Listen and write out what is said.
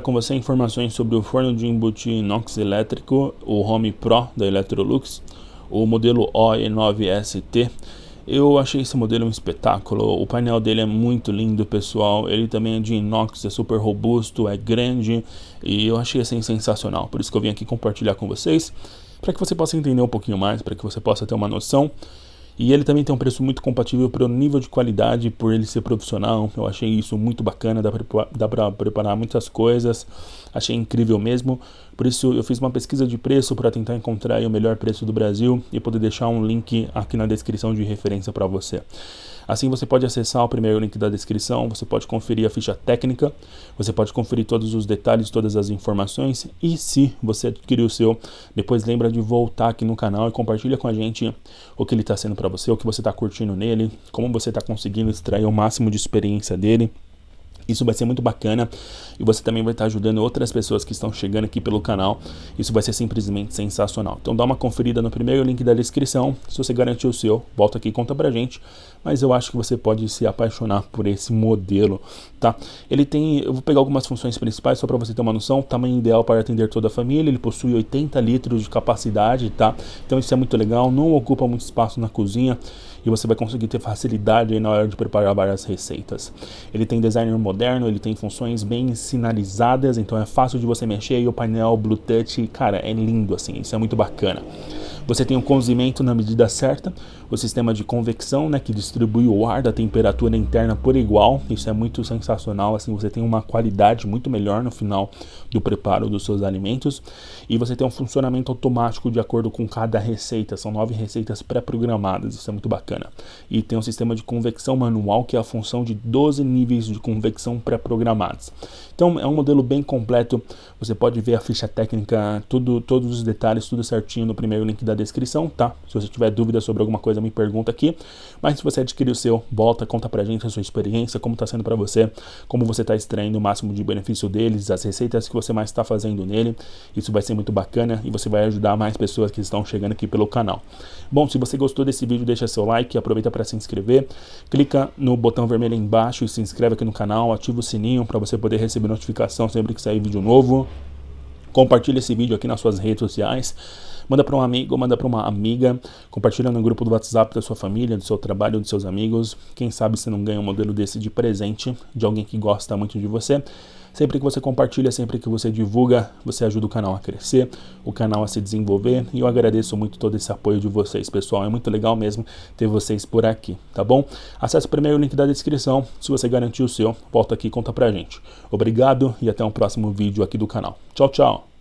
Com você informações sobre o forno de embutir inox elétrico, o Home Pro da Electrolux, o modelo OE9ST. Eu achei esse modelo um espetáculo, o painel dele é muito lindo, pessoal. Ele também é de inox, é super robusto, é grande e eu achei assim sensacional. Por isso que eu vim aqui compartilhar com vocês, para que você possa entender um pouquinho mais, para que você possa ter uma noção. E ele também tem um preço muito compatível para o nível de qualidade, por ele ser profissional. Eu achei isso muito bacana, dá para preparar muitas coisas, achei incrível mesmo. Por isso eu fiz uma pesquisa de preço para tentar encontrar aí o melhor preço do Brasil e poder deixar um link aqui na descrição de referência para você. Assim você pode acessar o primeiro link da descrição, você pode conferir a ficha técnica, você pode conferir todos os detalhes, todas as informações. E se você adquirir o seu, depois lembra de voltar aqui no canal e compartilha com a gente o que ele está sendo para você, o que você está curtindo nele, como você está conseguindo extrair o máximo de experiência dele. Isso vai ser muito bacana e você também vai estar ajudando outras pessoas que estão chegando aqui pelo canal. Isso vai ser simplesmente sensacional. Então dá uma conferida no primeiro link da descrição. Se você garantir o seu, volta aqui e conta pra gente. Mas eu acho que você pode se apaixonar por esse modelo, tá? Ele tem, eu vou pegar algumas funções principais só para você ter uma noção. Tamanho ideal para atender toda a família. Ele possui 80 litros de capacidade, tá? Então isso é muito legal, não ocupa muito espaço na cozinha e você vai conseguir ter facilidade aí na hora de preparar várias receitas. Ele tem design moderno, ele tem funções bem sinalizadas, então é fácil de você mexer e o painel Bluetooth, cara, é lindo assim, isso é muito bacana. Você tem o cozimento na medida certa, o sistema de convecção, né, que distribui o ar da temperatura interna por igual. Isso é muito sensacional, assim você tem uma qualidade muito melhor no final do preparo dos seus alimentos. E você tem um funcionamento automático de acordo com cada receita, são 9 receitas pré-programadas, isso é muito bacana. E tem um sistema de convecção manual, que é a função de 12 níveis de convecção pré-programados. Então é um modelo bem completo, você pode ver a ficha técnica, todos os detalhes, tudo certinho no primeiro link da descrição, tá? Se você tiver dúvida sobre alguma coisa, me pergunta aqui. Mas se você adquirir o seu, volta, conta pra gente a sua experiência, como tá sendo pra você, como você tá extraindo o máximo de benefício deles, as receitas que você mais está fazendo nele. Isso vai ser muito bacana e você vai ajudar mais pessoas que estão chegando aqui pelo canal. Bom, se você gostou desse vídeo, deixa seu like, aproveita para se inscrever, clica no botão vermelho aí embaixo e se inscreve aqui no canal, ativa o sininho para você poder receber notificação sempre que sair vídeo novo. Compartilha esse vídeo aqui nas suas redes sociais, manda para um amigo, manda para uma amiga, compartilha no grupo do WhatsApp da sua família, do seu trabalho, dos seus amigos. Quem sabe você não ganha um modelo desse de presente de alguém que gosta muito de você. Sempre que você compartilha, sempre que você divulga, você ajuda o canal a crescer, o canal a se desenvolver. E eu agradeço muito todo esse apoio de vocês, pessoal. É muito legal mesmo ter vocês por aqui, tá bom? Acesse o primeiro link da descrição. Se você garantir o seu, volta aqui e conta pra gente. Obrigado e até um próximo vídeo aqui do canal. Tchau, tchau!